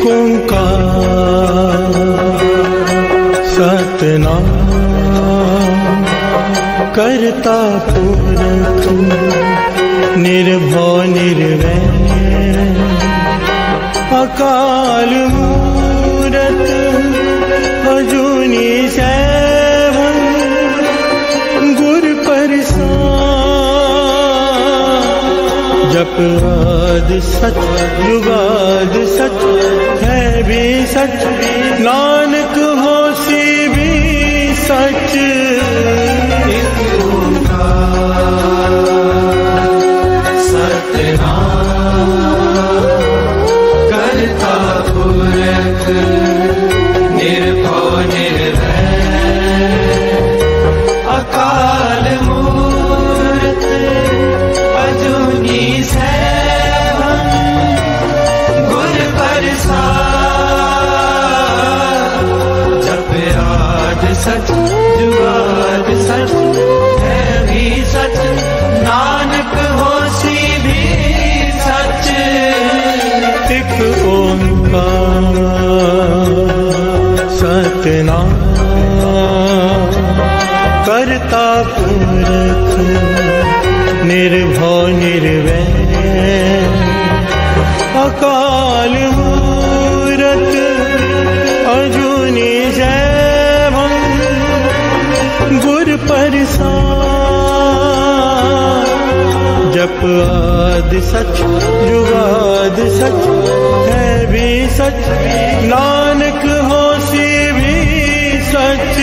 ओंकार सतनाम करता पुरख निर्भव निर्वैर अकाल मूरत अजूनी सैभं गुर प्रसाद जप आद सच जुगाद सच है भी सच नानक होसी भी सच करता पुरख निर्भव निर्वैर अकाल मूरत अजूनी सैभं गुर प्रसाद जप आद सच जुगाद सच है भी सच नानक होसी भी सच एक ओंकार सतनाम करता पुरख निर्भव निर्वैर अकाल मूरत अजूनी सैभं गुर प्रसाद जप आद सच जुगाद सच है भी सच नानक होसी भी सच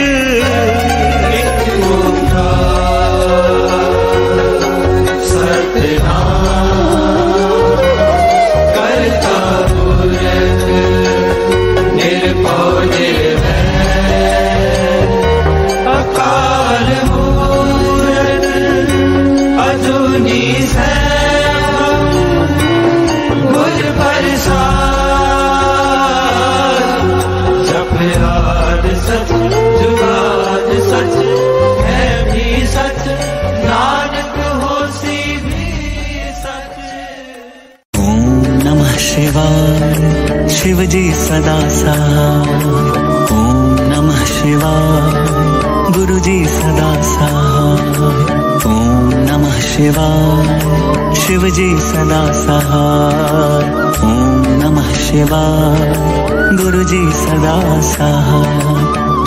करता पुरख निर्भव निर्वैर अकाल मूरत अजूनी सैभं गुर प्रसाद जप आद सच जुगाद सच है भी सच नानक होसी भी सच। ओम नमः शिवाय शिवजी सदा सहाय ओम नमः शिवाय गुरुजी सदा सहाय ओम नमः शिवाय शिवजी सदा सहाय ओम नमः शिवाय गुरुजी सदा सहाय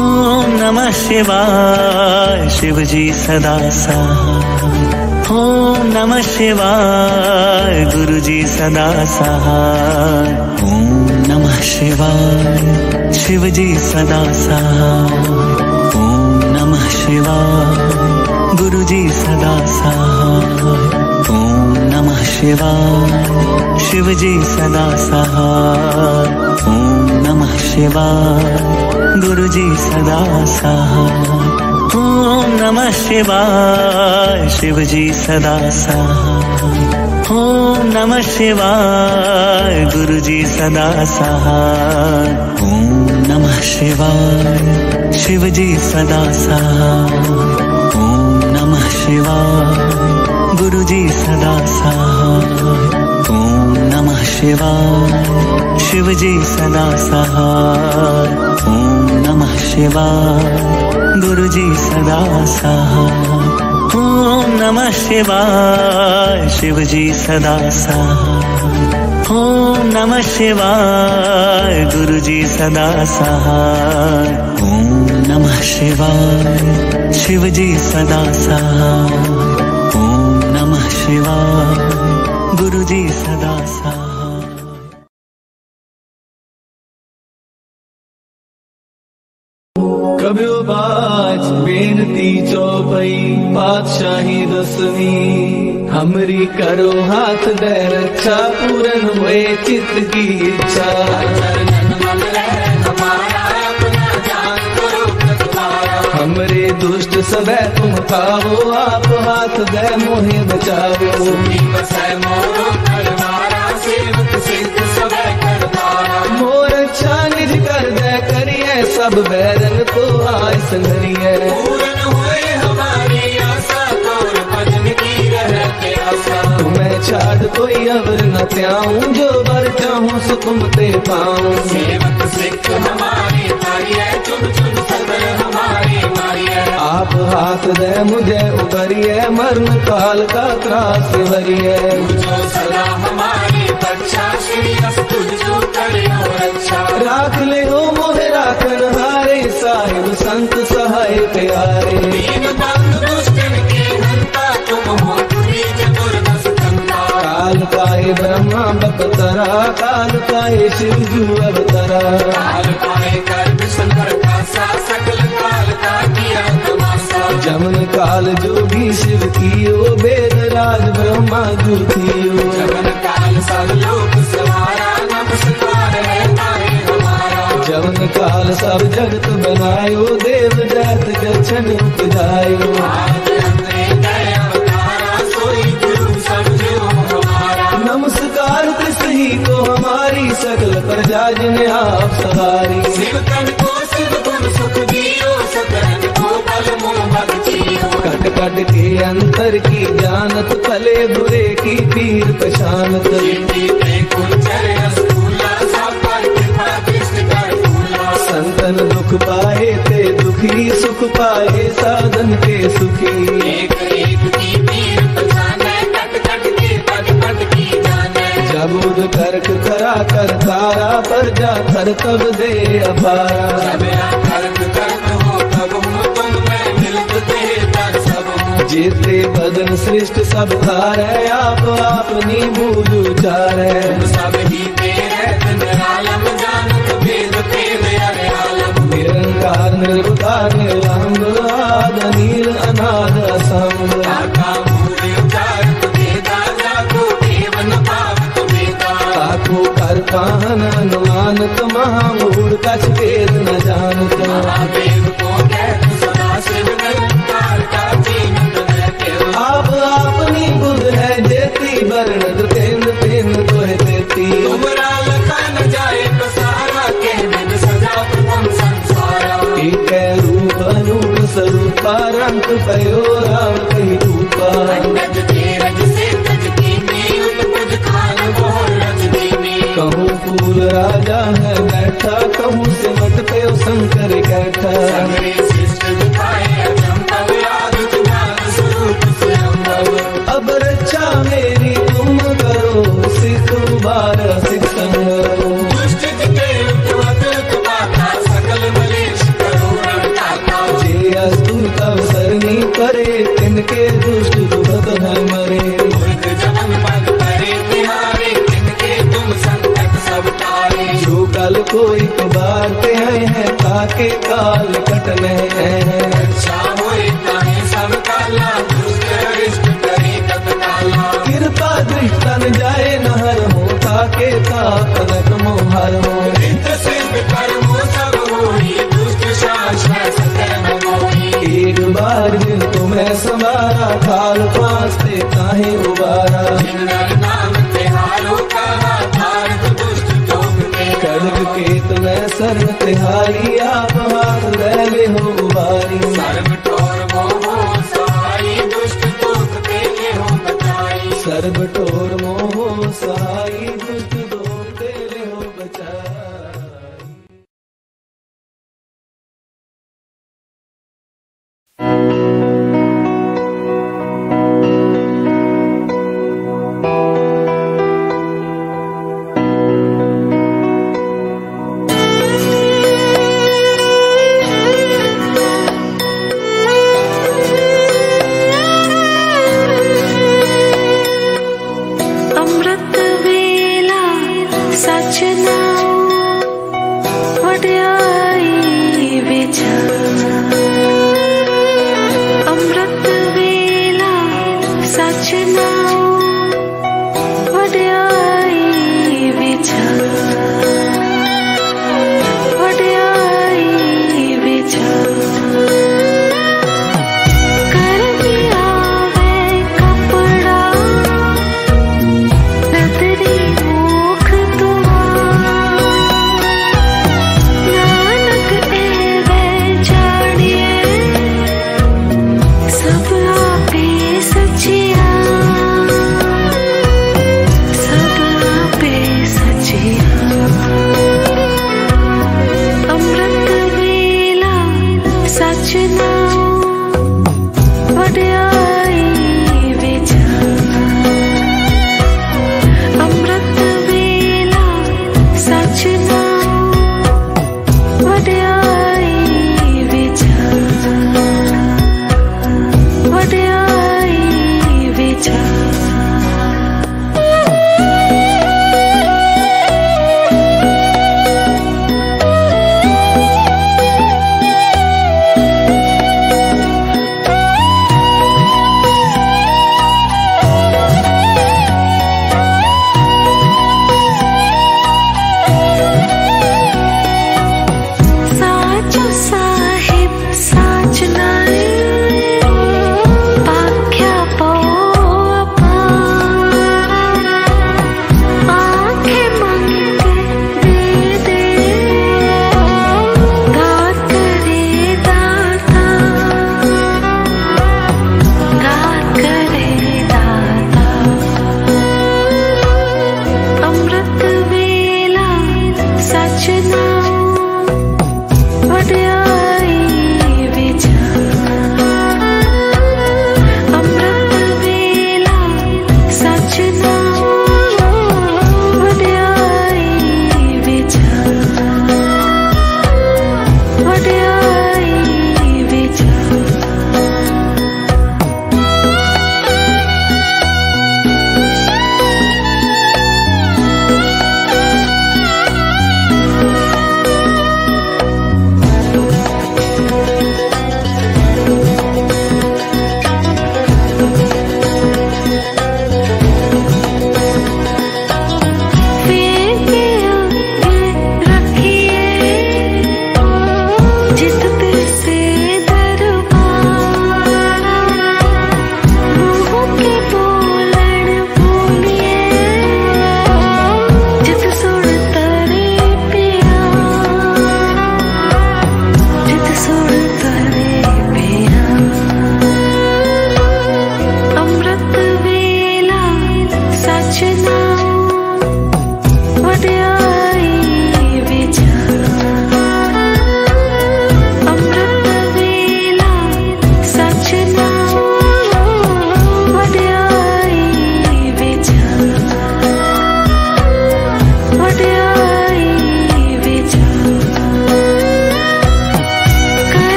ओम नमः शिवाय शिवजी सदा सहाय ओम नमः शिवाय गुरुजी सदा सहाय ओम नमः शिवाय शिवजी सदा सहाय ओम नमः शिवाय गुरुजी सदा सहाय ओम नमः शिवाय शिवजी सदा सहाय ओम नमः शिवाय गुरुजी सदा सहाय ओम नमः शिवाय शिवजी सदा सहाय ओम नमः शिवाय गुरुजी सदा सहाय ओम नमः शिवाय शिवजी सदा सहाय ओम नमः शिवाय गुरुजी सदा सहाय ओम नमः शिवाय शिवजी सदा सहाय ओम नमः शिवाय गुरुजी सदा सहाय ओम नमः शिवाय शिवजी सदा सहाय ओम नमः शिवाय गुरुजी सदा सहाय ओम नमः शिवाय शिवजी सदा सहाय ओम नमः शिवाय गुरुजी सदा सहाय। कब्यो बाज बेनती चौपई पातशाही दसवीं हमरी करो हाथ दे रक्षा पूरन हुए चित्त की इच्छा हमरे दुष्ट सब तुम खाओ आप हाथ दे मोहे बचाओ मोर अच्छा निज कर दे करिए सब बैरन को आय संगरिए तुम्हें छाड़ कोई अवर न त्याऊं, जो बर चाहूं सो तुम ते पाऊं। सेवक सिख हमारे मारिए, चुन चुन सदर हमारे मारिए। आप हाथ दे मुझे उबरिए, मरण काल का त्रास हरिए। जो सदा हमारी रक्षा, श्री अस्तु जो करे हो रक्षा। राख ले हो मोहे राखन हारे, साहिब संत सहाय प्यारे। दीन बंधु दुष्टन के हंता, तुम हो तुरी चतुर्दश कंता। काल पाए ब्रह्मा बपतरा, काल पाए शिव जू अवतरा। काल पाए कर शंकर का सा, सकल काल का किया तमाशा। जमन काल जोगी शिव कियो, वेद राज ब्रह्मा जू थियो। जमन काल सब लोक सवारा, नमस्कार है तारे हमारा। जमन काल सब जगत बनायो, देव दैत गच्छन उपजायो। आदि अंतरे गए अवतारा, सोई गुरु सब जो हमारा। नमस्कार ही तो हमारी, सकल प्रजा जिन्हें आप सवारी। शिव तन को शिव गुण सुख दियो, सकरन को बल मोह भक्तियो। कट कट के अंतर की जानत, भले बुरे की पीर पहचानत। जीते कुंजर रसगुल्ला, सब पर कृपा दृष्टि कर फूला। संतन दुख पाए ते दुखी, सुख पाए साधन के सुखी। एक एक की पीर पहचाने, कट कट के पद पद की जाने। जबूद करक करा कर तारा, पर जा कर तब दे अपारा। जब कर्क कर्म हो तब हो, तुम मैं मिलत थे तर सब हो। जेते बदन सृष्ट सब धारे, आप अपनी बूझ उचारे। तुम सब ही तेरे निरालम, जानत भेद भेद अरे आलम। निरंकार निर्विकार निरंग, आद नील अनाद असंग। काका मूल उचारत वेदा, जाको देव न पावत वेदा। ताको कर पाहन अनुमानत, महामूढ़ कछ वेद न जानत। महादेव को कहत सदा शिव, निरंकार का जीनत रहते हो। आप अपनी बुध है जेती, वर्णत तेन तेन तोहे देती। तुमरा लखा न जाए प्रसारा, के बिन सजा प्रथम संसारा। एक रूप अनूप स्वरूपा, रंग पयो राम कही रूपा। रज तेरज से तज कीनी, उत्पज खान बहुर रज दीनी। कहूँ फूल राजा है बैठा, कहूँ सिमट पे शंकर कैठा। सगरे शिष्ट दिखाए अचंभव, आदित ज्ञान स्वरूप स्वयंभव। अब रक्षा मेरी तुम करो, सिख बार सिख संगरो। दुष्ट जिते उत्वत उत्पाता, सकल मलेश करो रणदाता। जे अस्तुत अवसरनी करे, तिनके दुष्ट दुखत है मरे। मूर्ख जमन पद परे तिहारे, तिनके तुम संकट सब तारे। जो कल कोई कुबारते हैं, ताके काल कटने हैं। रक्षा होए ताहे सब काला, दुष्ट अरिष्ट करे कत काला। कृपा दृष्टन जाए नहर हो, ताके ताकनक मोहर हो। नित्य सिद्ध कर्मो सब होई, दुष्ट शासन सतह न मोही। एक बार जिन तुम्हें संवारा, काल पास्ते काहे उबारा। जिनर नाम तिहारो कहा, भारत दुष्ट जोग में। खड्ग केत में सर्व तिहारी, आप हाथ ले हो उबारी। सर्व ठोर मोहो सहाई, दुष्ट दोष देले हो बचाई। सर्व ठोर मोह सहाई, दुष्ट दोष तेरे हो बचाई।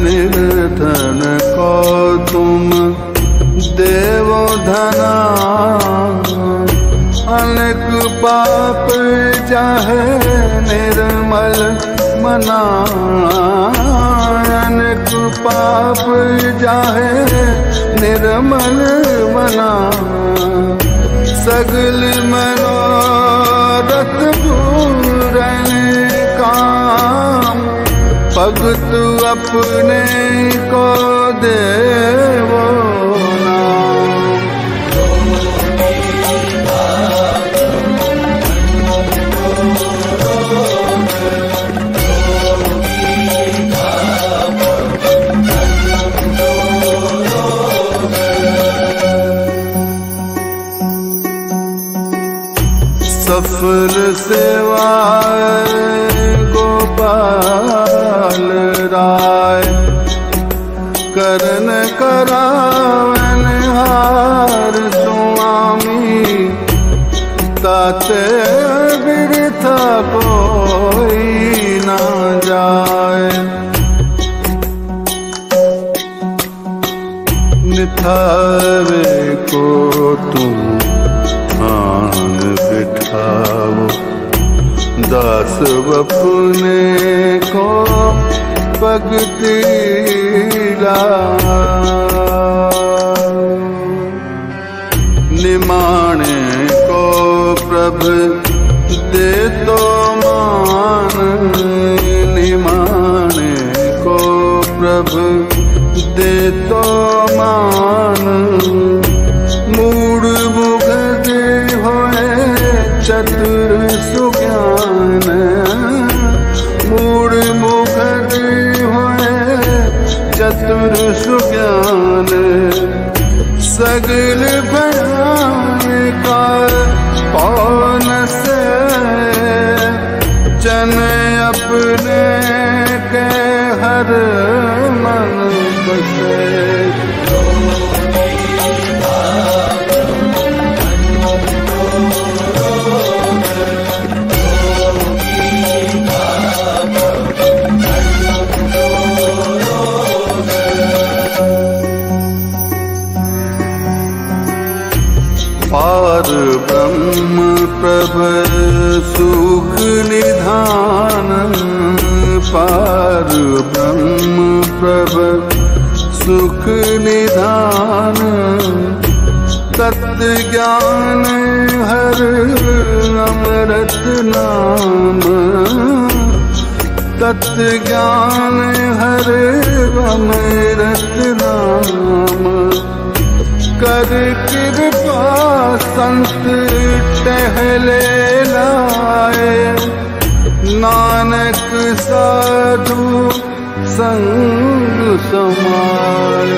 निर्धन को तुम देवो धना, अनेक पाप जाहे निर्मल मना, अनेक पाप जाहे निर्मल मना, सगल मनोरथ पूरन काम, भगत अपने को देवो नाम। सफल सेवा गोपाल राय, करन करावन हार स्वामी, ताते बिरथा कोई ना जाए। निथावे को तुम आन बिठाओ, दास अपने को भक्ति लाओ। निमाने को प्रभु दे तो मान, निमाने को प्रभु दे तो मान, मूड मुगध होए चतुर सुज्ञान, मूड मुगध होए चतुर सुज्ञान, सगल बनाए का कौन से, जन अपने के हर मन बसे। पार ब्रह्म प्रभ सुख निधान, पार ब्रह्म प्रभ सुख निधान, तत्व ज्ञान हर अमृत नाम, तत्व ज्ञान हर अमृत नाम, कर कृपा संत टहले लाए, नानक साधु संग समाए।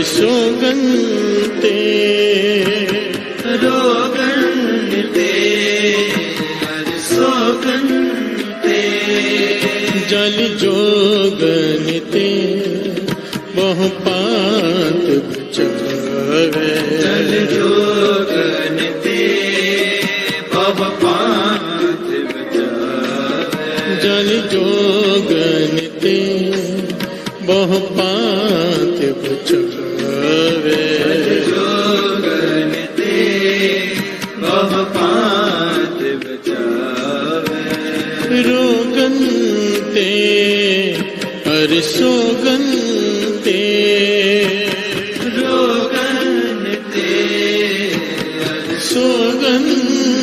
सोगंते रोगंते सोगंते, जल जोगनते बहु पात बचावे, जल जोगनते बहु पात बचावे, जल जोगनते बहु पात बचावे, जोगनते बहु पात बचावे, रोगनते हर सोगनते, रोगनते हर सोगनते।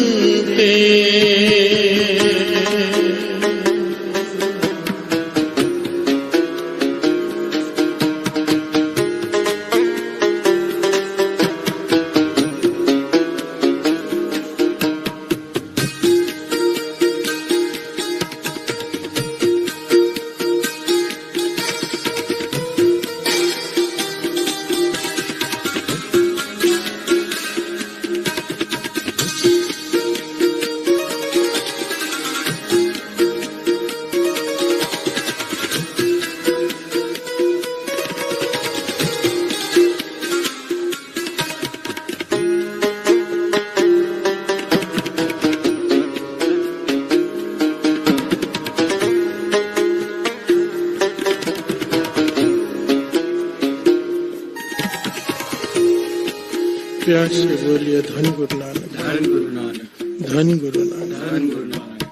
प्यार से बोलिए धन गुरु नानक, धन गुरु नानक, धन गुरु नानक। धन गुरु नानक।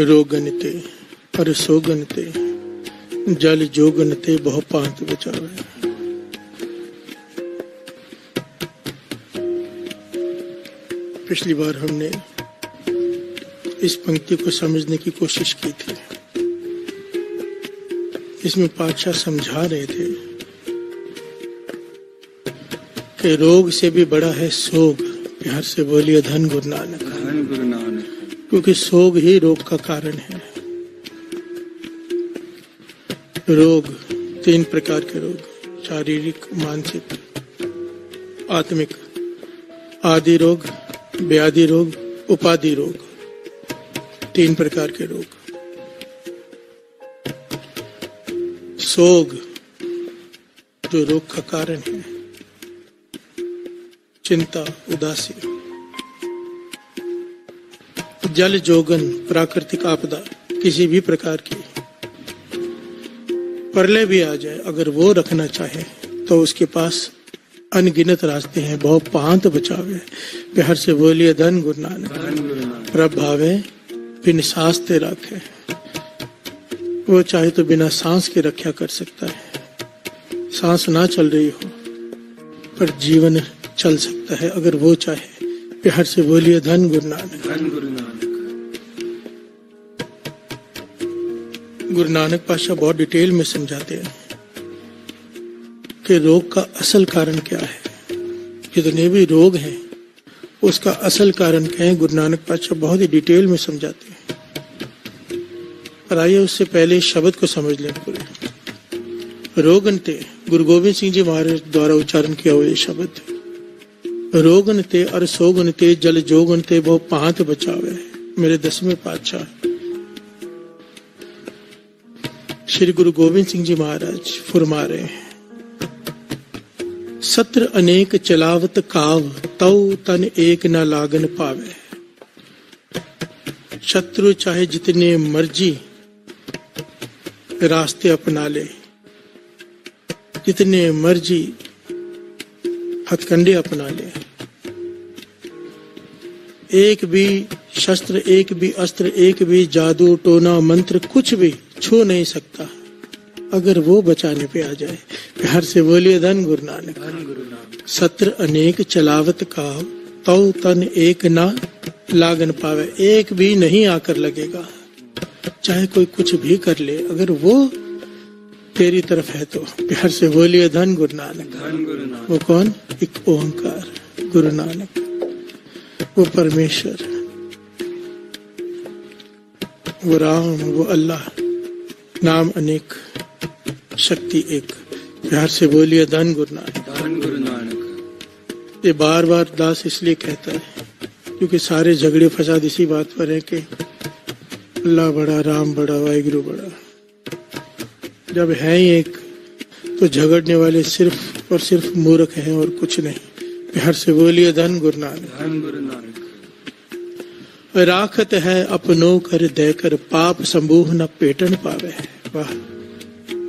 रोगनते और सोगनते जल जोगनते बहु पांत बचावे। पिछली बार हमने इस पंक्ति को समझने की कोशिश की थी। इसमें पातशाह समझा रहे थे कि रोग से भी बड़ा है सोग। प्यार से बोलिए धन गुरु नानक, धन गुरु नानक। क्योंकि सोग ही रोग का कारण है। रोग 3 प्रकार के रोग, शारीरिक, मानसिक, आत्मिक। आदि रोग, व्याधि रोग, उपाधि रोग, 3 प्रकार के रोग। सोग जो रोग का कारण है, चिंता, उदासी। जल जोगन, प्राकृतिक आपदा, किसी भी प्रकार की प्रलय भी आ जाए, अगर वो रखना चाहे तो उसके पास अनगिनत रास्ते हैं। बहुत पांत बचावे। प्यार से बोलिए धन गुरु नानक, धन गुरु नानक। प्रभावे बिन सांस ते रखे। वो चाहे तो बिना सांस के रक्षा कर सकता है। सांस ना चल रही हो पर जीवन चल सकता है अगर वो चाहे। प्यार से बोलिए धन गुरु नानक, धन गुरु नानक। गुरु नानक पातशाह बहुत डिटेल में समझाते हैं कि रोग का असल कारण क्या है। जितने भी रोग हैं उसका असल कारण क्या है, गुरु नानक पातशाह बहुत ही डिटेल में समझाते हैं। पर आइए उससे पहले इस शब्द को समझ लें पूरे। रोगनते, गुरु गोविंद सिंह जी महाराज द्वारा उच्चारण किया हुआ ये शब्द। रोगनते और सोगनते जल जोगनते वो पांत बचावे। मेरे 10वें पातशाह श्री गुरु गोविंद सिंह जी महाराज फुरमा रहे हैं, सत्र अनेक चलावत काव तव तन एक न लागन पावे। शत्रु चाहे जितने मर्जी रास्ते अपना ले, जितने मर्जी हथकंडे अपना ले, एक भी शस्त्र, एक भी अस्त्र, एक भी जादू टोना मंत्र कुछ भी छू नहीं सकता अगर वो बचाने पे आ जाए। प्यार से बोलिए धन गुरु नानक, धन गुरु नानक। सत्र अनेक चलावत काव तव तन एक ना लागन पावे। एक भी नहीं आकर लगेगा, चाहे कोई कुछ भी कर ले, अगर वो तेरी तरफ है तो। प्यार से बोलिए धन गुरु नानक, धन गुरु नानक। वो कौन? एक ओंकार गुरु नानक, वो परमेश्वर, वो राम, वो अल्लाह। नाम अनेक, शक्ति एक। प्यार से बोलिए धन गुरु नानक, धन गुरु नानक। ये बार बार दास इसलिए कहता है क्योंकि सारे झगड़े फसाद इसी बात पर है कि अल्लाह बड़ा, राम बड़ा, वाहिगुरु बड़ा। जब है ही एक तो झगड़ने वाले सिर्फ और सिर्फ मूर्ख हैं और कुछ नहीं। प्यार से बोलिए धन गुरु नानक, धन गुरु नानक। राखत है अपनो कर देकर पाप समूह न पेटन पावे। वाह,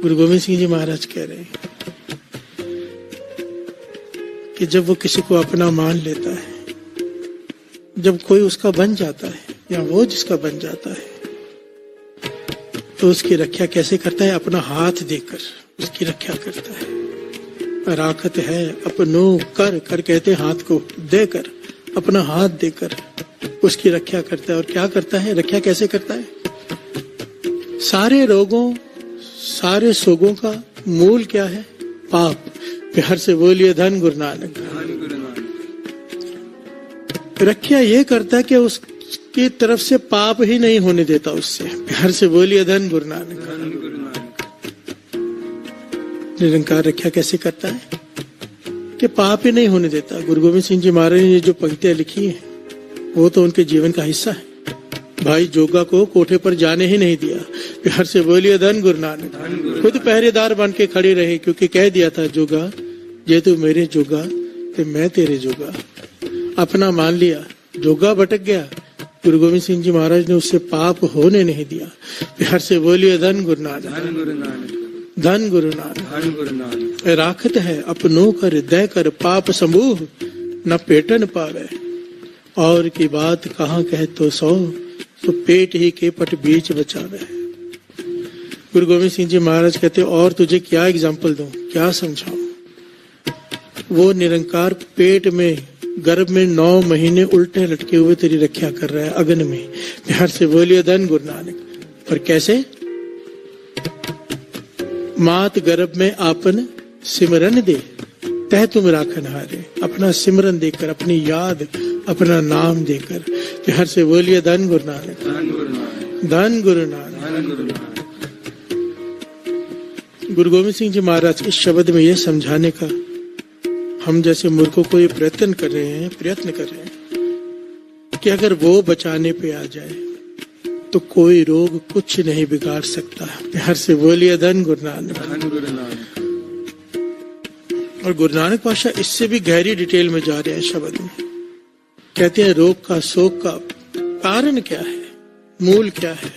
गुरु गोविंद सिंह जी महाराज कह रहे हैं कि जब वो किसी को अपना मान लेता है, जब कोई उसका बन जाता है या वो जिसका बन जाता है, तो उसकी रक्षा कैसे करता है? अपना हाथ देकर उसकी रक्षा करता है। राखत है अपनो कर, कर कहते हाथ को, देकर, अपना हाथ देकर उसकी रक्षा करता है। और क्या करता है? रक्षा कैसे करता है? सारे रोगों, सारे सोगों का मूल क्या है? पाप। प्यार से बोलिए धन गुरु नानक, धन गुरु नानक। रक्षा ये करता है कि उसकी तरफ से पाप ही नहीं होने देता उससे। प्यार से बोलिए धन गुरु नानक, धन गुरु नानक। निरंकार रक्षा कैसे करता है? कि पाप ही नहीं होने देता। गुरु गोविंद सिंह जी महाराज ने जो पंक्तियां लिखी हैं वो तो उनके जीवन का हिस्सा है। भाई जोगा को कोठे पर जाने ही नहीं दिया। प्यार से बोलिए धन गुरु नानक। खुद पहरेदार बन के खड़े रहे क्योंकि कह दिया था जोगा जे तू मेरे जोगा तो मैं तेरे जोगा। अपना मान लिया, जोगा भटक गया, गुरु गोविंद सिंह जी महाराज ने उससे पाप होने नहीं दिया। प्यार से बोलिए धन गुरु नानक, धन गुरु नानक। धन गुरु नानक। धन गुरु नानक। राखत है अपनों कर दय कर पाप समूह न पेटन पावे। और की बात कहाँ कहे तो सौ तो पेट ही के पट बीच बचावे। गुरु गोविंद सिंह जी महाराज कहते और तुझे क्या एग्जाम्पल दूं, क्या समझाऊं। वो निरंकार पेट में गर्भ में 9 महीने उल्टे लटके हुए तेरी रक्षा कर रहा है अगन में। प्यार से बोलिए धन गुरु नानक। पर कैसे? मात गर्भ में आपन सिमरन दे तह तुम राखन हारे। अपना सिमरन देकर, अपनी याद, अपना नाम देकर। प्यार से बोलिए धन गुरु नानक। धन गुरु नानक। धन गुरु नानक। धन गुरु नानक। गुरु गोविंद सिंह जी महाराज इस शब्द में यह समझाने का हम जैसे मूर्खों को ये प्रयत्न कर रहे हैं कि अगर वो बचाने पे आ जाए तो कोई रोग कुछ नहीं बिगाड़ सकता। प्यार से बोलिए धन गुरु नानक। धन गुरु नानक। और गुरु नानक पातशाह इससे भी गहरी डिटेल में जा रहे हैं शब्द में। कहते हैं रोग का, शोक का कारण क्या है, मूल क्या है,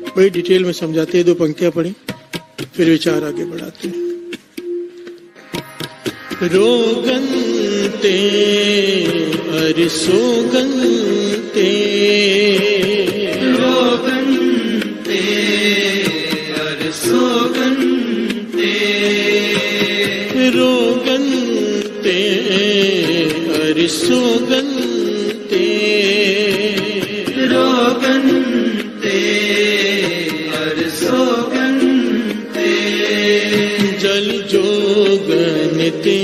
बड़ी डिटेल में समझाते हैं। 2 पंक्तियां पढ़ी फिर विचार आगे बढ़ाते हैं। रोगन्ते अरिसोगन्ते रोगन्ते अरिसोगन्ते रोगन्ते अरिसोगन्ते रोगन्ते अरिसोगन्ते जल जोगनते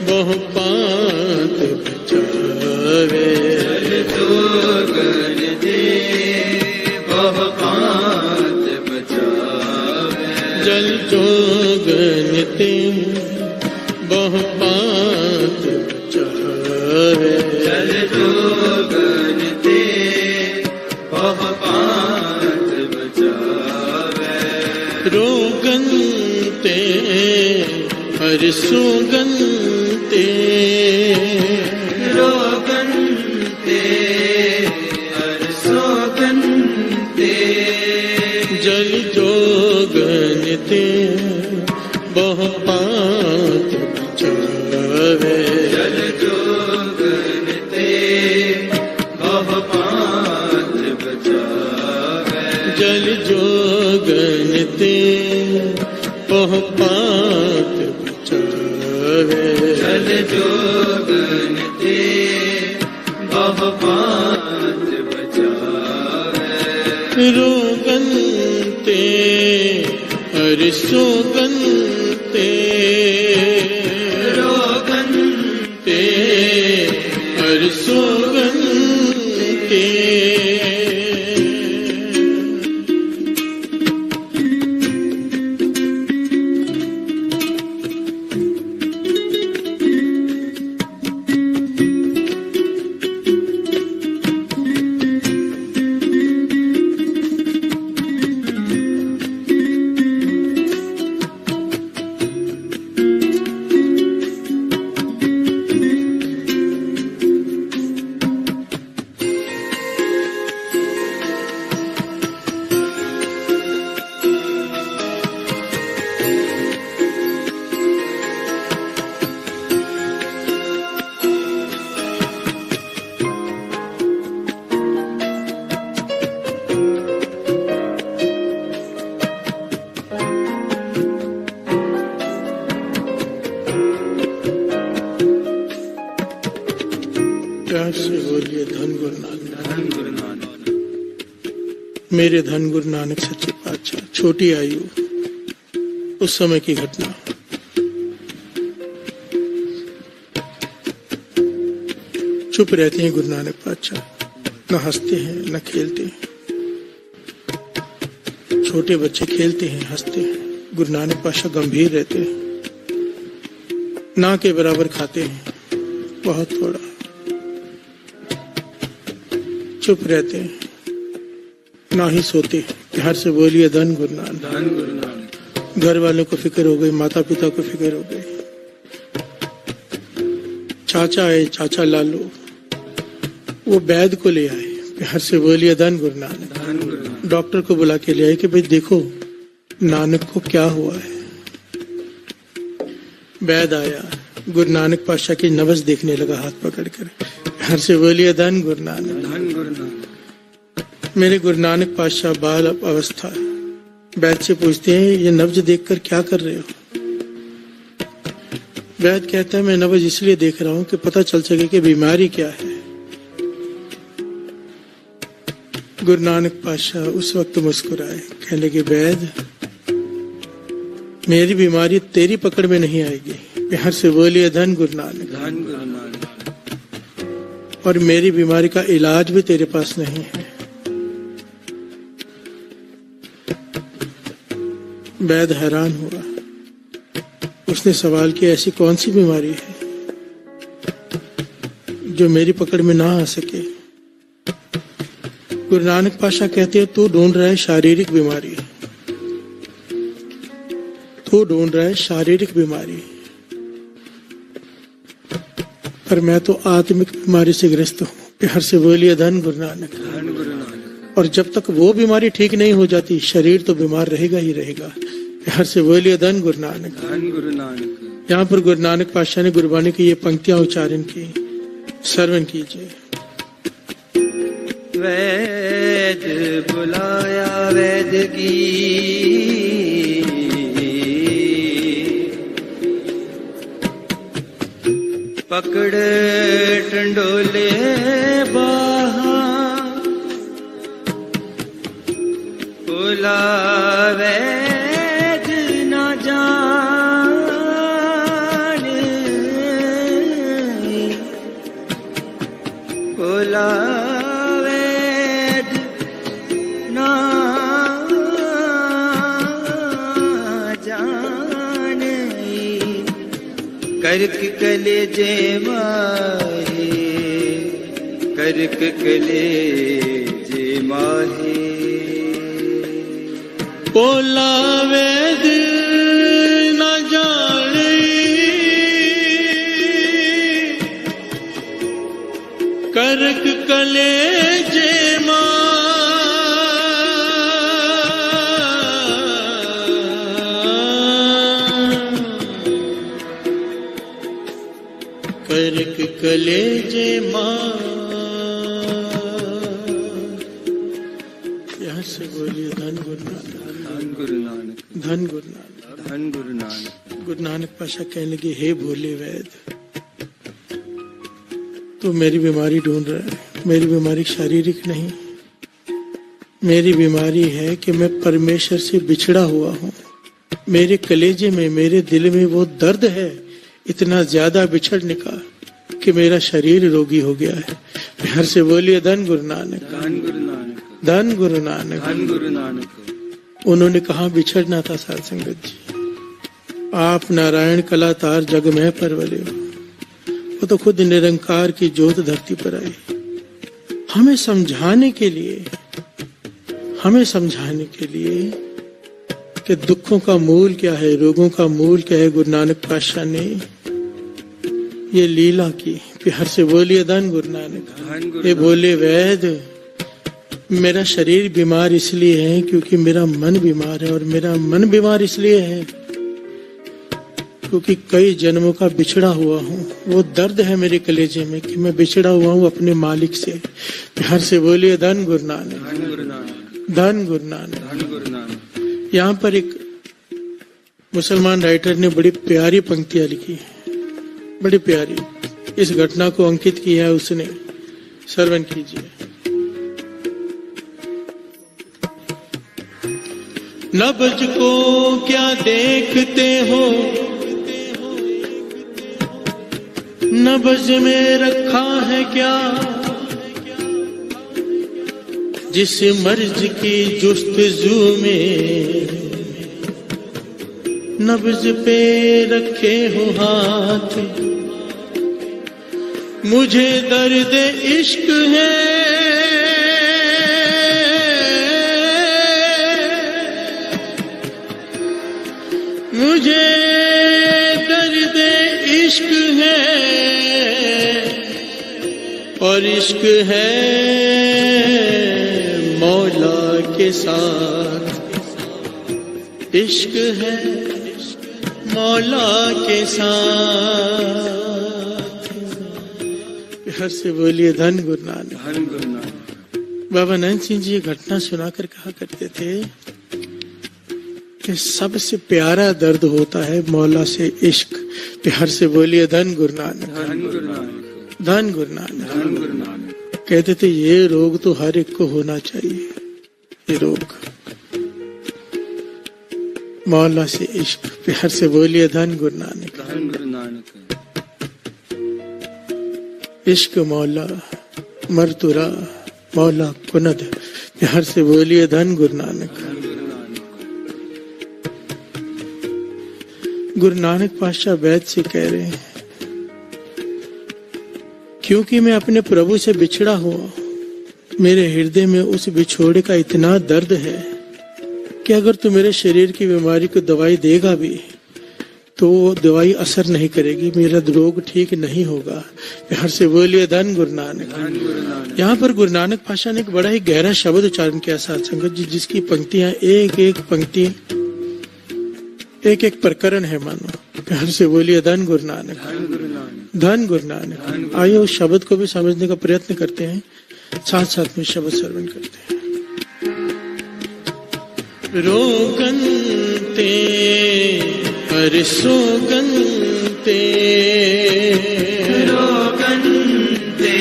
बहु पात बचावे। जल जोगनते बहु पात बचावे। जल जोगनते बहु पात बचावे। जल जोगनते बहु पात बचावे। रोगन्ते हरिसुगन्ते रोगन्ते हरिसुगन्ते जल जोगनते बहु पात बचावे। जल जोगनते बहु पात बचावे। जल जोगनते बहु पात बचावे। जल जोगनते बहु पात बचावे। रोगन्ते हरिसुगन्ते रोगन्ते हरिसुगन्ते प्यार से बोलिए धन गुरु नानक। धन गुरु नानक। मेरे धन गुरु नानक सच्चे पातशाह। छोटी आयु, उस समय की घटना। चुप रहते हैं गुरु नानक पातशाह, न हंसते हैं न खेलते हैं। छोटे बच्चे खेलते हैं, हंसते हैं। गुरु नानक पातशाह गंभीर रहते हैं, ना के बराबर खाते हैं, बहुत थोड़ा। चुप रहते हैं, ना ही सोते। प्यार से बोलिए धन गुरु नानक। धन गुरु नानक। घर वालों को फिक्र हो गई, माता पिता को फिक्र हो गई। चाचा आए, चाचा लालू, वो वैद्य को ले आए। प्यार से बोलिए धन गुरु नानक। धन गुरु नानक। डॉक्टर को बुला के ले आए कि भाई देखो नानक को क्या हुआ है। वैद आया, गुरु नानक पातशाह की नब्ज देखने लगा हाथ पकड़कर। हर से बोलिए धन गुरु नानक। धन गुरु नानक। मेरे गुरु नानक पातशाह बाल अवस्था। वैद से पूछते हैं ये नब्ज देखकर क्या कर रहे हो। वैद कहता है मैं नब्ज इसलिए देख रहा हूं कि पता चल सके कि बीमारी क्या है। गुरु नानक पातशाह उस वक्त मुस्कुराए, कहने लगे वैद मेरी बीमारी तेरी पकड़ में नहीं आएगी। हर से बोलिए धन गुरु नानक। धन गुरु नानक। और मेरी बीमारी का इलाज भी तेरे पास नहीं है। वैद हैरान हुआ, उसने सवाल किया ऐसी कौन सी बीमारी है जो मेरी पकड़ में ना आ सके। गुरु नानक पातशाह कहते हैं तू ढूंढ रहा है शारीरिक बीमारी, तू ढूंढ रहा है शारीरिक बीमारी, पर मैं तो आत्मिक बीमारी से ग्रस्त हूं। प्यार से बोलिए धन गुरु नानक। धन गुरु नानक। और जब तक वो बीमारी ठीक नहीं हो जाती शरीर तो बीमार रहेगा ही रहेगा। प्यार से बोलिए धन गुरु नानक। धन गुरु नानक। यहाँ पर गुरु नानक पातशाह ने गुरबाणी की ये पंक्तियां उच्चारण की, श्रवण कीजिए। वैद बुलाया वैद की पकड़ टंडोले बाहा बोला वैद ना जान बोला वैद ना जान करक कलेजे माहे करक कलेजे माहे बोला वैद न जाने करक कलेजे करक कलेजे मां। यहाँ से बोलिए धन गुरु नानक। धन गुरु नानक। धन गुरु नानक। धन गुरु नानक। गुरु नानक पातशाह कहने लगे हे भोले वैद तू मेरी बीमारी ढूंढ रहा है। मेरी बीमारी शारीरिक नहीं, मेरी बीमारी है कि मैं परमेश्वर से बिछड़ा हुआ हूँ। मेरे कलेजे में मेरे दिल में वो दर्द है इतना ज्यादा बिछड़ने का कि मेरा शरीर रोगी हो गया है। हर से बोलिए धन गुरु नानक। धन गुरु नानक। धन गुरु नानक। धन गुरु नानक। उन्होंने कहा बिछड़ना था साध संगत जी। आप नारायण कलातार जग में परवले हो। वो तो खुद निरंकार की ज्योत धरती पर आई हमें समझाने के लिए कि दुखों का मूल क्या है, रोगों का मूल क्या है। गुरु नानक पातशाह ने ये लीला की। प्यार से बोलिए धन गुरु नानक। ये बोले वैद मेरा शरीर बीमार इसलिए है क्योंकि मेरा मन बीमार है, और मेरा मन बीमार इसलिए है क्योंकि कई जन्मों का बिछड़ा हुआ हूँ। वो दर्द है मेरे कलेजे में कि मैं बिछड़ा हुआ हूँ अपने मालिक से। प्यार से बोलिए धन गुरु नानक। धन गुरु नानक। धन गुरु नानक। धन गुरु नानक। यहाँ पर एक मुसलमान राइटर ने बड़ी प्यारी पंक्तियां लिखी, बड़ी प्यारी। इस घटना को अंकित किया है उसने, श्रवण कीजिए। नब्ज को क्या देखते हो, नब्ज में रखा है क्या, जिस मर्ज की जुस्तजू में नब्ज पे रखे हो हाथ। मुझे दर्द इश्क है, मुझे दर्द इश्क है, और इश्क है मौला के साथ। इश्क है मौला के साथ। हर से बोलिए धन गुरु नानक। धन गुरु नानक। बाबा नैन सिंह जी ये घटना सुनाकर कहा करते थे कि सबसे प्यारा दर्द होता है मौला से इश्क। प्यार से बोलिए धन गुरु नानक। धन गुरु नानक। धन गुरु नानक। धन गुरु नानक। कहते थे ये रोग तो हर एक को होना चाहिए। ये रोग मौला से इश्क। प्यार से बोलिए धन गुरु नानक। धन गुरु नानक। इश्क मौला मरतुरा मौला कुनद। प्यार से बोलिए धन गुरु नानक। धन गुरु नानक। गुरु नानक पातशाह वैद से कह रहे हैं क्योंकि मैं अपने प्रभु से बिछड़ा हुआ, मेरे हृदय में उस बिछोड़े का इतना दर्द है कि अगर तू मेरे शरीर की बीमारी को दवाई देगा भी तो वो दवाई असर नहीं करेगी, मेरा रोग ठीक नहीं होगा। हर से बोलिए धन गुरु नानक। धन गुरु नानक। यहाँ पर गुरु नानक पातशाह ने एक बड़ा ही गहरा शब्द उच्चारण किया साथ संगत जी, जिसकी पंक्तियां एक एक पंक्ति एक एक प्रकरण है मानो। हर से बोलिए धन गुरु नानक। धन गुरु नानक। धन गुरु नानक। आइए उस शब्द को भी समझने का प्रयत्न करते हैं, साथ साथ में शब्द श्रवण करते हैं। रोगन्ते हर सोगन्ते रोगन्ते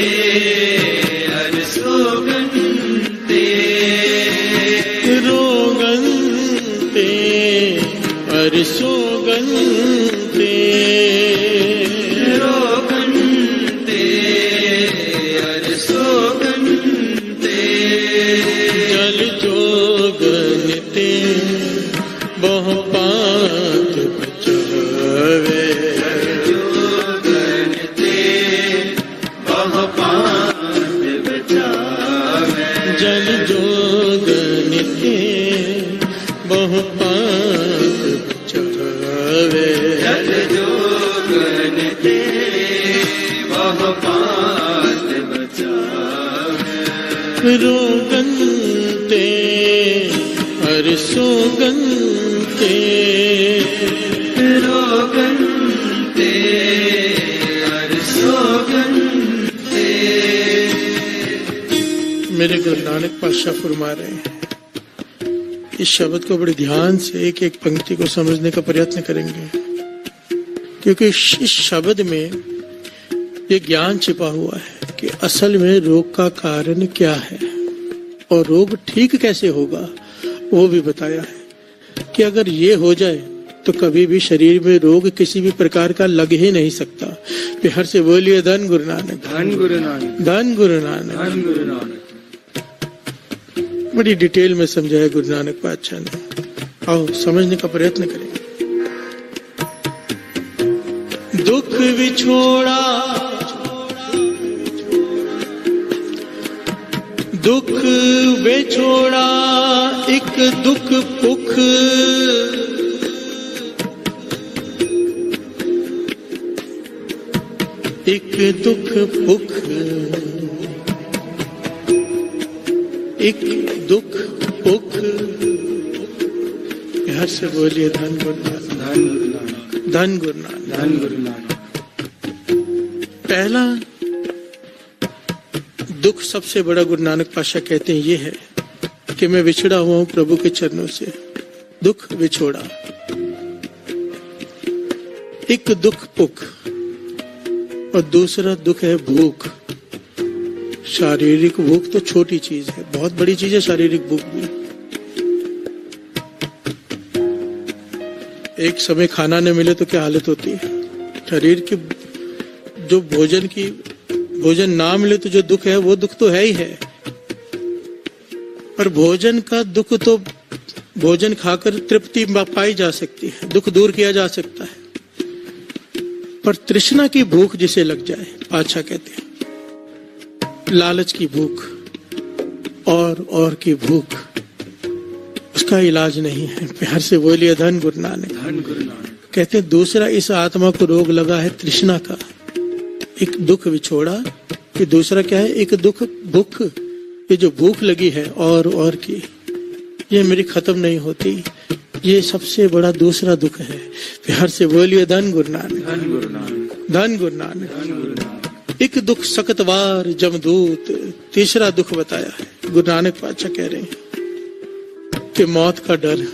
हर सोगन्ते रोगन्ते हर सोगन्ते रोगन्ते हर सोगन्ते जल जोगनते बहु पात बचावे जोगन्ते बहु पात बचावे जल जोगनते बहु पात बचावे जल जोगन्ते बहु पात बचावे रोगन्ते हर सोगन्ते रोगन्ते हर सोगन्ते। मेरे गुरु नानक पातशाह फरमा रहे हैं, इस शब्द को बड़े ध्यान से एक एक पंक्ति को समझने का प्रयत्न करेंगे, क्योंकि इस शब्द में ये ज्ञान छिपा हुआ है कि असल में रोग का कारण क्या है और रोग ठीक कैसे होगा वो भी बताया है कि अगर ये हो जाए तो कभी भी शरीर में रोग किसी भी प्रकार का लग ही नहीं सकता। प्यार से बोलिए धन गुरु नानक। धन गुरु नानक। धन गुरु नानक। धन गुरु नानक। बड़ी डिटेल में समझाया गुरु नानक पातशाह ने। आओ समझने का प्रयत्न करें। दुख विछोड़ा दुख विछोड़ा एक दुख पुख एक दुख पुख एक दुख पुख। हर से बोलिए धन गुरु नानक। धन गुरु नानक। धन गुरु नानक। धन गुरु नानक। पहला दुख सबसे बड़ा गुरु नानक पातशाह कहते हैं ये है कि मैं विछड़ा हुआ हूं प्रभु के चरणों से। दुख विछोड़ा। एक दुख पुख और दूसरा दुख है भूख। शारीरिक भूख तो छोटी चीज है, बहुत बड़ी चीज है शारीरिक भूख भी। एक समय खाना न मिले तो क्या हालत होती है शरीर की। जो भोजन ना मिले तो जो दुख है वो दुख तो है ही है। पर भोजन का दुख तो भोजन खाकर तृप्ति पाई जा सकती है, दुख दूर किया जा सकता है। पर तृष्णा की भूख जिसे लग जाए, पातशाह कहते हैं लालच की भूख और की भूख, उसका इलाज नहीं है। प्यार से बोलिए धन गुरु नानक। धन गुरु नानक। कहते हैं दूसरा इस आत्मा को रोग लगा है तृष्णा का। एक दुख विछोड़ा, ये दूसरा क्या है? एक दुख भूख। ये जो भूख लगी है और की, ये मेरी खत्म नहीं होती। ये सबसे बड़ा दूसरा दुख है। प्यार से बोलिए धन गुरु नानक, धन गुरु नानक, धन गुरु नानक। धन गुरु नानक। एक दुख सकतवार जमदूत, तीसरा दुख बताया है। गुरु नानक पातशाह कह रहे हैं कि मौत का डर,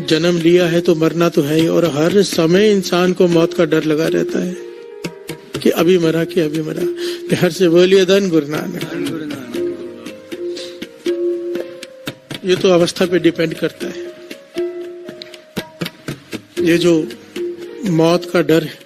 जन्म लिया है तो मरना तो है ही, और हर समय इंसान को मौत का डर लगा रहता है कि अभी मरा कि अभी मरा। प्यार से बोलिए धन गुरु नानक, धन गुरु नानक। ये तो अवस्था पे डिपेंड करता है। ये जो मौत का डर है,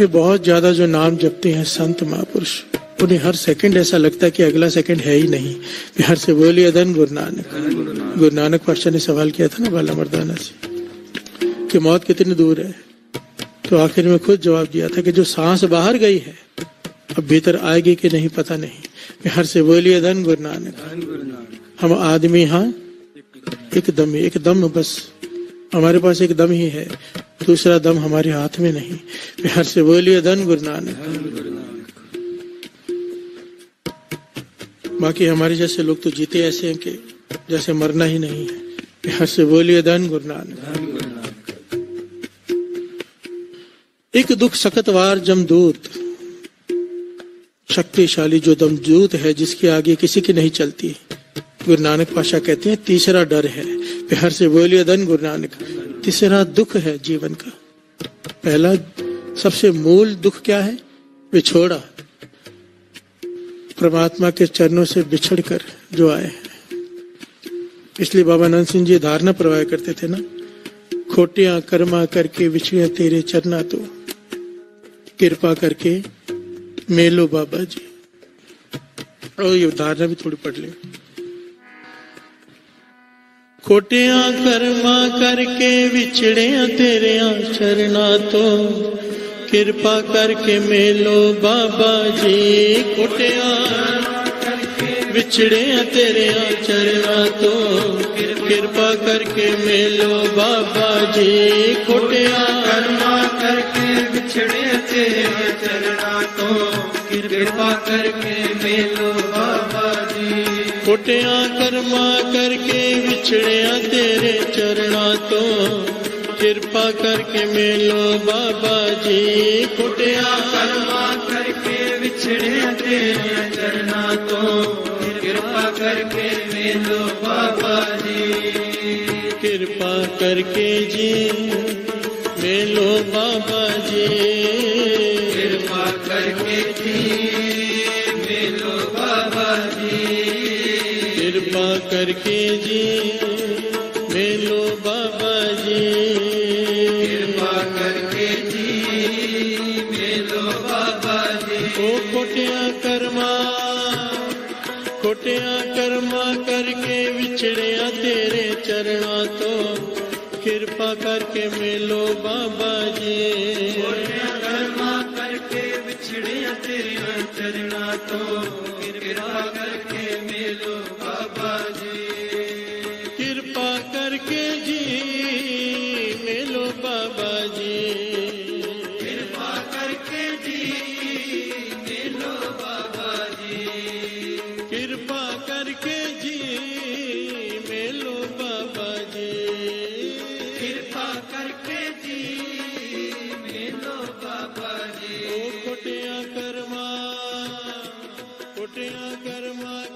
ये बहुत ज्यादा जो नाम जपते हैं संत महापुरुष, उन्हें हर सेकंड ऐसा लगता है कि अगला सेकंड है ही नहीं। प्यार से बोलिए धन गुरु नानक। धन गुरु नानक। गुरु नानक पातशाह ने सवाल किया था ना बाला मर्दाना से कि मौत कितनी दूर है, तो आखिर में खुद जवाब दिया था कि जो सांस बाहर गई है अब भीतर आएगी कि नहीं पता नहीं। प्यार से बोलिए धन गुरु नानक। धन गुरु नानक। हम आदमी हाँ एक दम ही, एक दम बस हमारे पास एक दम ही है, दूसरा दम हमारे हाथ में नहीं। प्यार से बोलिए धन गुरु नानक। धन गुरु नानक। बाकी हमारे जैसे लोग तो जीते ऐसे हैं कि जैसे मरना ही नहीं है। प्यार से बोलिए धन गुरु नानक। धन गुरु नानक। एक दुख सकतवार जमदूत, शक्तिशाली जो दमदूत है जिसके आगे किसी की नहीं चलती। गुरु नानक पातशाह कहते हैं तीसरा डर है। प्यार से बोलिए धन गुरु नानक। तीसरा दुख है जीवन का। पहला सबसे मूल दुख क्या है? विछोड़ा, परमात्मा के चरणों से बिछड़कर जो आए हैं। इसलिए बाबा नंद सिंह जी धारणा प्रवाह करते थे ना, खोटियां कर्मा करके विछड़े तेरे चरना, तो कृपा करके मेलो बाबा जी। और ये धारणा भी थोड़ी पढ़ ले। खोटियां कर्मा करके विछड़े तेरे चरना, तो कृपा करके मेलो बाबा जी। खोटियां विछड़े तेरे चरना, तो कृपा करके मेलो बाबा जी। खोटियां कर्मा करके बिछड़े तेरे चरना, तो कृपा करके मेलो बाबा जी। खोटियां कर्मा करके विछड़े तेरे चरना, तो कृपा करके मेलो बाबा जी। खोटियां कर्मा करके बिछड़े तेरे चरना, तो कृपा करके मेलो बाबा जी। कृपा करके जी मेलो बाबा जी। कृपा करके जी मेलो बाबा जी। कृपा करके जी मेलो बाबा जी। कृपा करके जी मेलो बाबा जी। ओ खोटियां कर्मा करके विछड़े तेरे चरना, तो कृपा करके मेलो बाबा जी। खोटियां कर्मा करके बिछड़े तेरे चरना, तो कृपा करके मेलो बाबा जी। कृपा करके जी मेलो बाबा जी। कृपा करके जी मेलो बाबा जी। कृपा करके जी मेलो बाबा जी। कृपा करके जी मेलो बाबा जी। ओ खोटियां कर्मा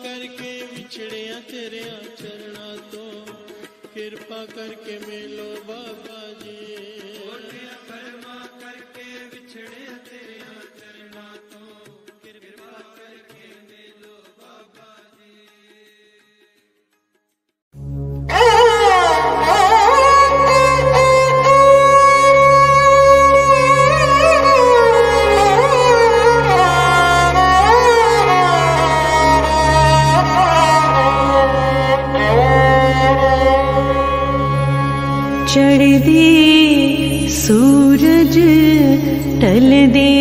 करके विछड़े तेरे चरना, तो कृपा करके मेलो बाबा जी। खोटियां कर्मा करके बिछड़े तेरे चरना, तो कृपा करके मेलो बाबा जी। चढ़ दे सूरज ढल दे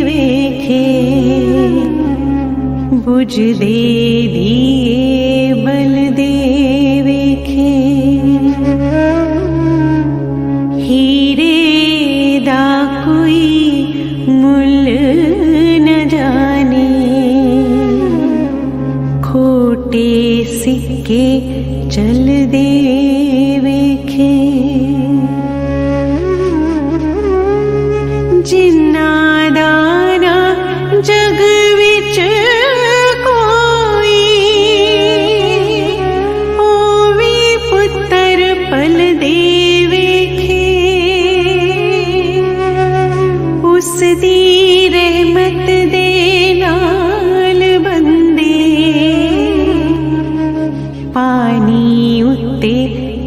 वेखे, बुझ दे दिए बल दे वेखे। हीरे दा कोई मुल न जाने,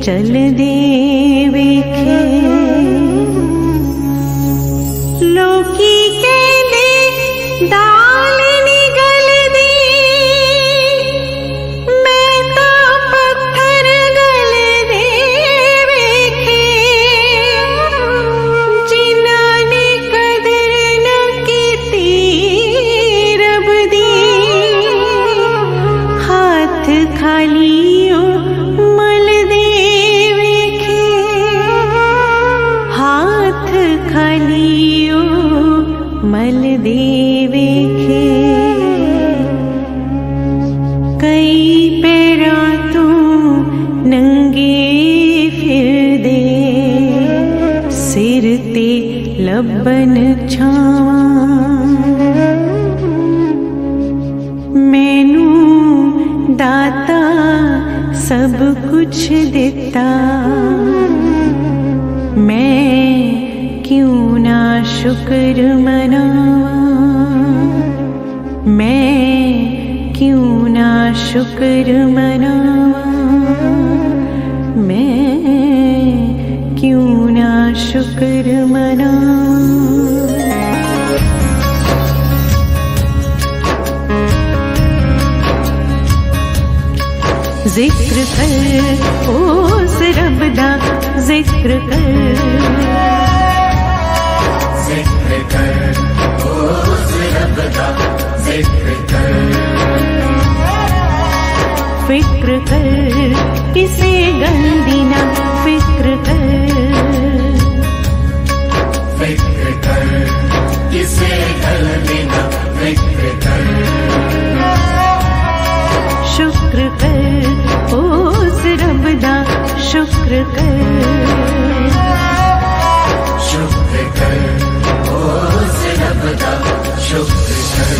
चल दे वेखे लोकी कहंदे दाल निगल दी मैं तो पत्थर गल दे वेखे जिन्हां ने कदर न कीती रब दी हाथ खाली मल दे वेखे हाथ खाली मल दे वेखे कई पैरा तू नंगे फिर दे सिर ते लबन छावां मैनू दाता सब कुछ दिता मैं क्यों ना शुक्र मनावां मैं क्यों ना शुक्र मनावां मैं क्यों ना शुक्र मनावां जिक्र कर उस रब दा जिक्र कर उस रब दा जिक्र कर फिक्र कर किसे गंदी ना फिक्र कर किसे गंदी ना फिक्र कर शुक्र कर उस रब दा शुक्र कर उस रब दा शुक्र कर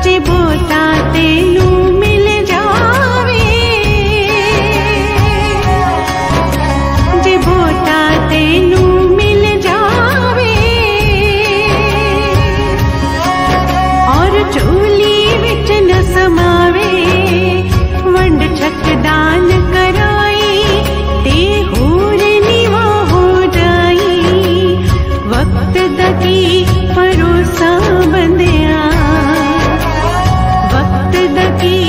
जे बोता तेनू मिल जावे जे बोता तेनू मिल जावे और चोली विच न समावे वंड छक दान कराई ते होर निवा हो जाई वक्त दकी भरोसा बंदिया वक्त दकी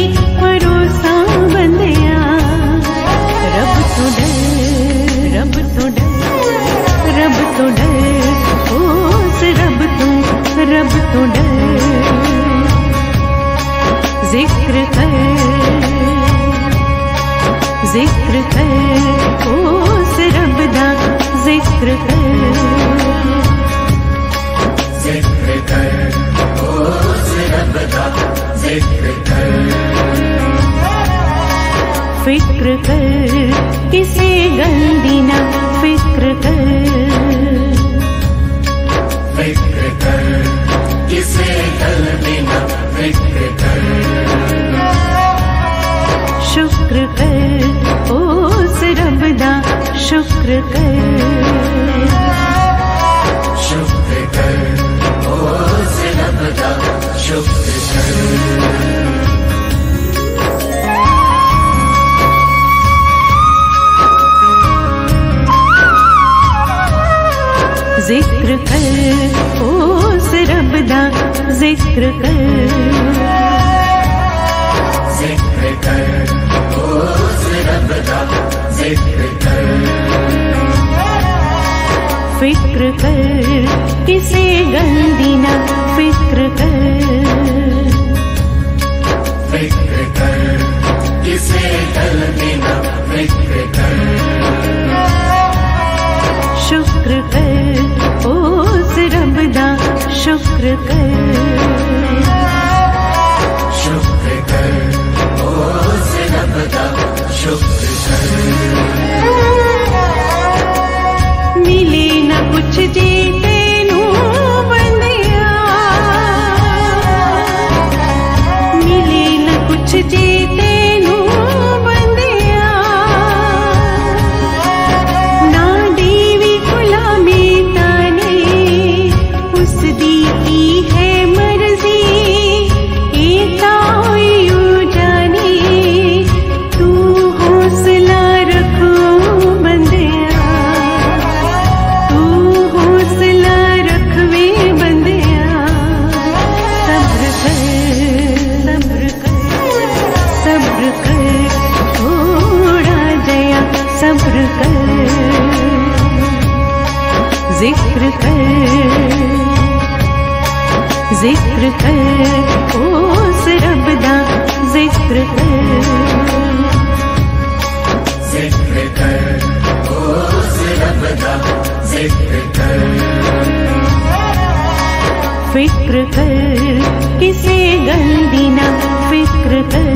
भरोसा बंदिया रब तो डर रब तो डर रब तो डर उस रब तो डर जिक्र कर उस रब दा जिक्र कर उस रब दा जिक्र कर फिक्र कर किसे गंदी ना फिक्र कर किसे गंदी ना फिक्र कर शुक्र कर उस रब दा शुक्र कर उस रब दा शुक्र कर जिक्र कर उस रब दा जिक्र कर उस रब दा जिक्र कर फिक्र कर किसे गंदी ना फिक्र कर किसे गंदी ना फिक्र कर शुक्र कर उस रब दा शुक्र कर उस रब दा शुक्र कर मिले ना कुछ जे तेनू बंदिया मिले ना कुछ जे तेनू बंदिया ना देवी गुलामी ताने उसदी की है मर्जी एता यू जाने तू सब्र कर, जिक्र कर, जिक्र कर उस रब दा, जिक्र कर, जिक्र कर उस रब दा, जिक्र कर। फिक्र कर किसे गंदी ना फिक्र कर,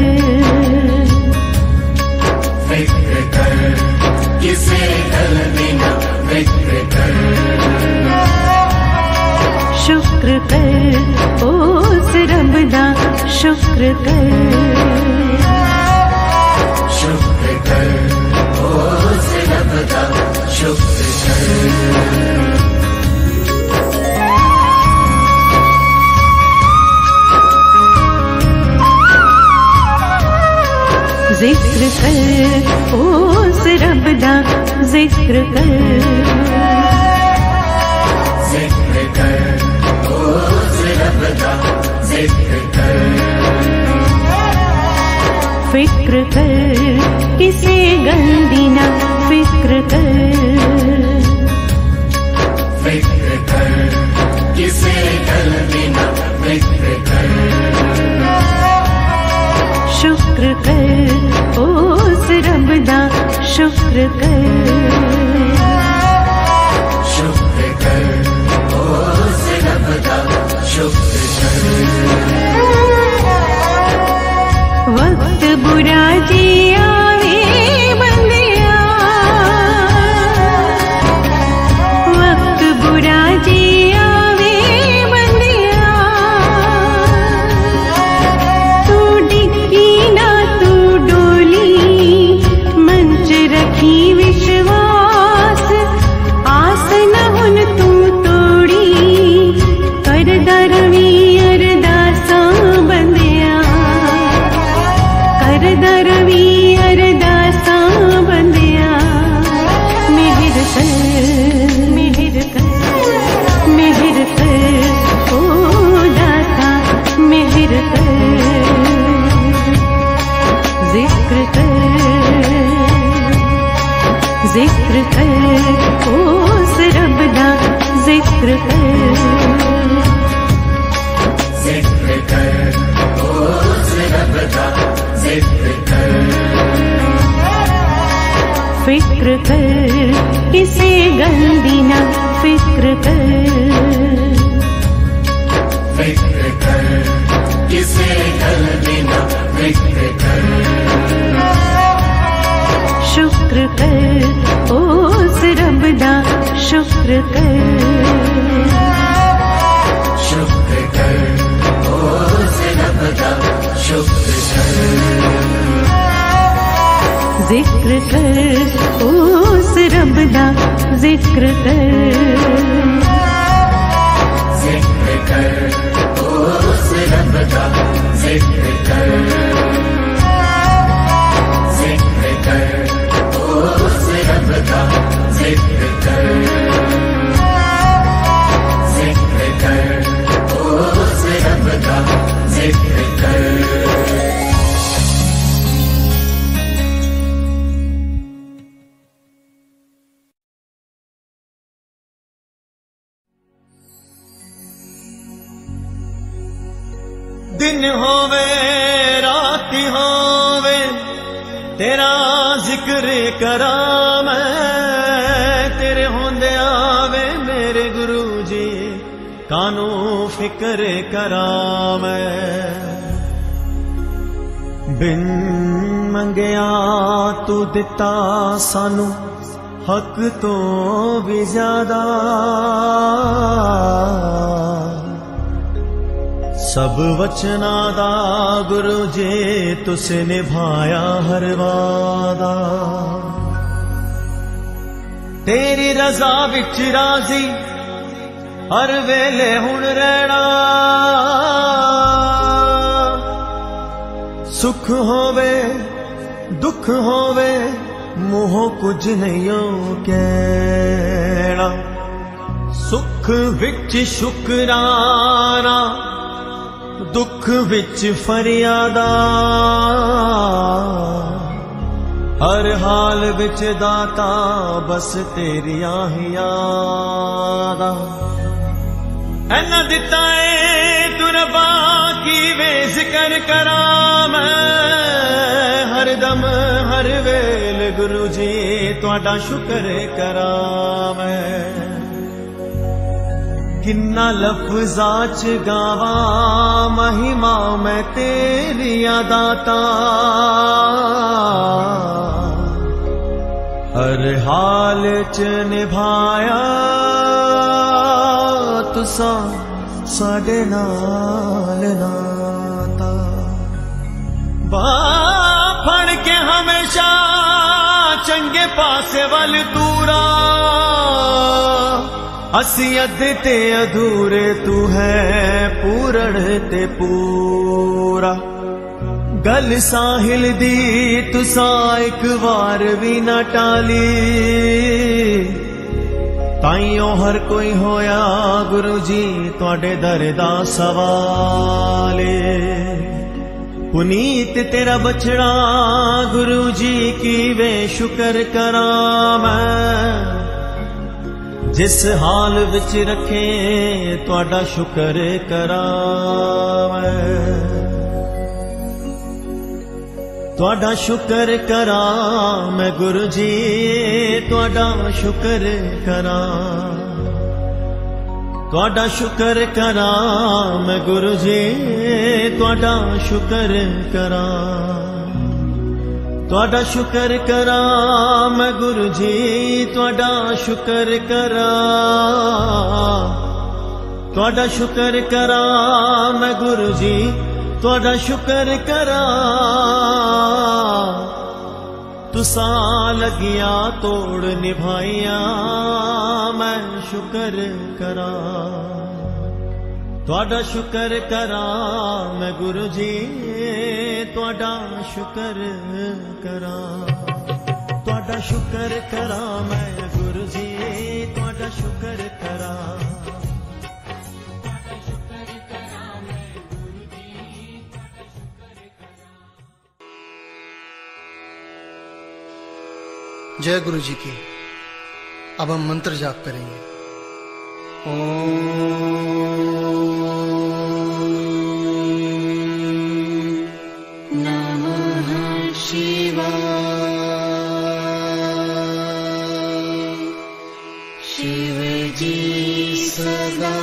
फिक्र कर किसे गंदी ना फिक्र कर। शुक्र कर उस रब दा, शुक्र कर, शुक्र कर उस रब दा, शुक्र कर। जिक्र कर उस रब दा, जिक्र कर, जिक्र कर उस रब दा, जिक्र कर। फिक्र कर किसे गंदी ना फिक्र कर, फिक्र कर किसे गंदी ना फिक्र कर। शुक्र कर उस रब दा, शुक्र कर, शुक्र कर उस रब दा, शुक्र कर। वक्त बुरा जी आवे बंदिया, वक्त बुरा जी आवे बंदिया, तू डिक्की ना तू डोली, मंच रखी विश्वास, आस न हुन तू तोड़ी, कर दरवी अरदासा बंदिया, कर दरवी अरदासा बंदिया। मेहर कर, मेहर कर, मेहर कर ओ दाता, मेहर कर, जिक्र कर, जिक्र कर उस रब दा, जिक्र कर, जिक्र कर उस रब दा, जिक्र कर। फिक्र कर किसे गंदी ना फिक्र कर, फिक्र कर किसे गंदी ना फिक्र कर। शुक्र कर उस रब दा, शुक्र कर, शुक्र कर उस रब दा, शुक्र कर। जिक्र कर उस रब दा, जिक्र कर, जिक्र कर उस रब दा, जिक्र कर, जिक्र कर उस रब दा, जिक्र कर, जिक्र कर उस रब दा, जिक्र कर। दिन होवे रात होवे तेरा जिक्र करा मैं, तेरे होंदे आवे मेरे गुरु जी कानू फिक्र करा मैं। बिन मंगया तू दिता सानू हक तो भी ज्यादा, सब वचना दा गुरु जी तुसे निभाया हर वादा। तेरी रजा विच राजी हर वेले हुण रहना, सुख होवे दुख होवे मुंहों कुछ नहीं कहना। सुख विच शुकराना दुख विच फरियादा, हर हाल विच दाता बस तेरिया ही यादा ऐना दिता है तू रबा की वे जिक्र करा मैं हर दम हर वेल गुरु जी तुहाडा शुक्र करा मैं किन्ना लफ्ज़ा च गावा महिमा मैं तेरिया दाता हर हाल च निभाया तुसा साडे नाल नाता बाह फड़ के हमेशा चंगे पासे वल तूरा असी अद्धे ते अधूरे तू है पूरण ते पूरा गल साहिल दी तुसा एक बार भी न टाली ताइयों हर कोई होया गुरु जी तुहाडे दर दा सवाले पुनीत तेरा बछड़ा गुरु जी की वे शुक्र करा मैं जिस हाल विच रखे तुहाडा शुक्र करा मैं तुहाडा शुक्र करा मैं गुरु जी तुहाडा शुक्र करा तुहाडा शुक्र करा मैं गुरु जी तुहाडा शुक्र करा तुहाडा शुक्र करा मैं गुरु जी तुहाडा शुक्र करा तुहाडा शुक्र करा मैं गुरु जी तुहाडा शुक्र करा तुसा लगिया तोड़ निभाइया मैं शुक्र करा तुहाडा शुक्र करा मैं गुरु जी तुहाडा शुक्र करा तुहाडा शुक्र करा मैं गुरु जी तुहाडा शुक्र करा जय गुरु जी की। अब हम मंत्र जाप करेंगे। नमः शिवाय शिव जी सदा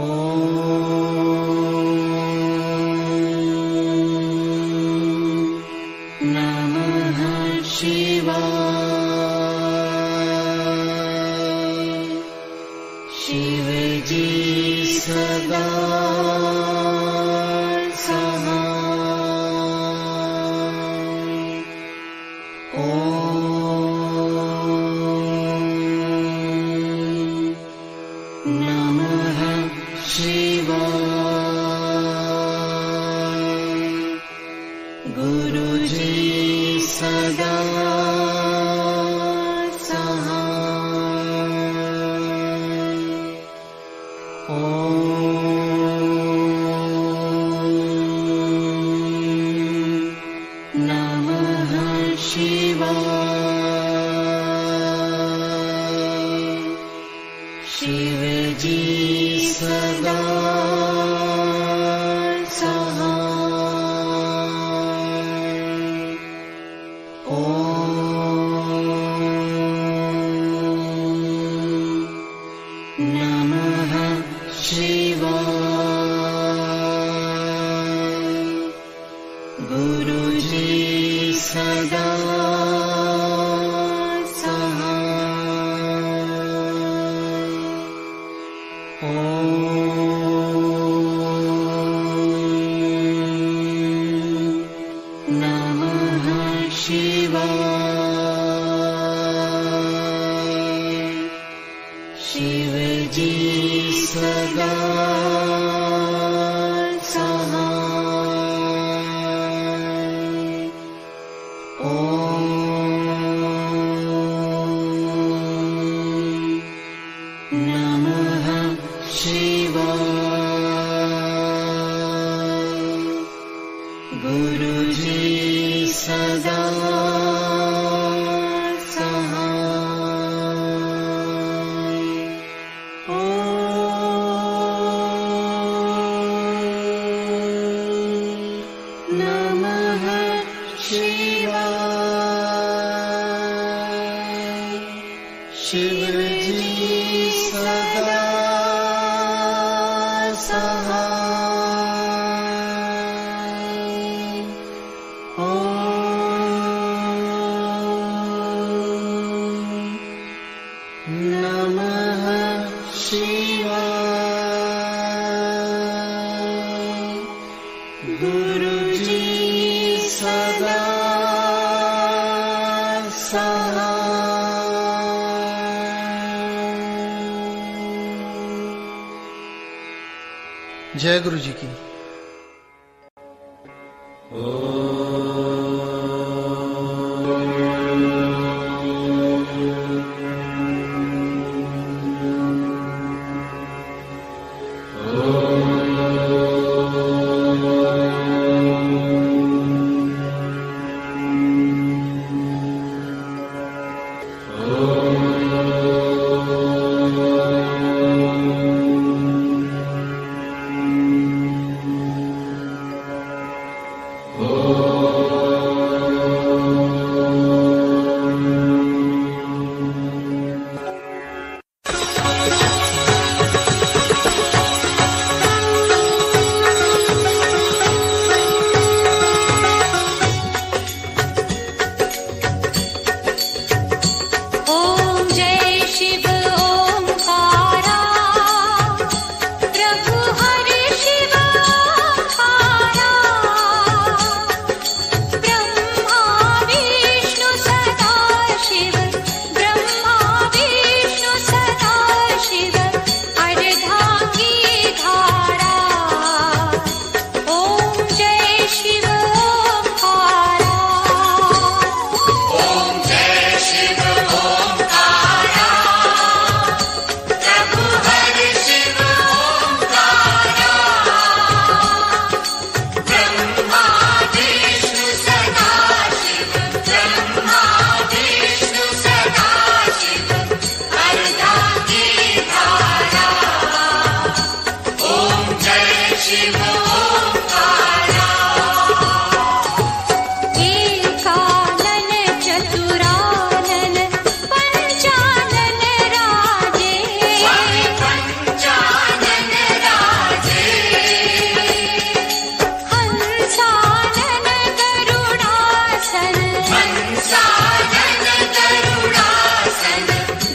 ओम शिव जी सदा जय गुरु जी की।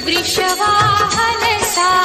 वृषवाहन सा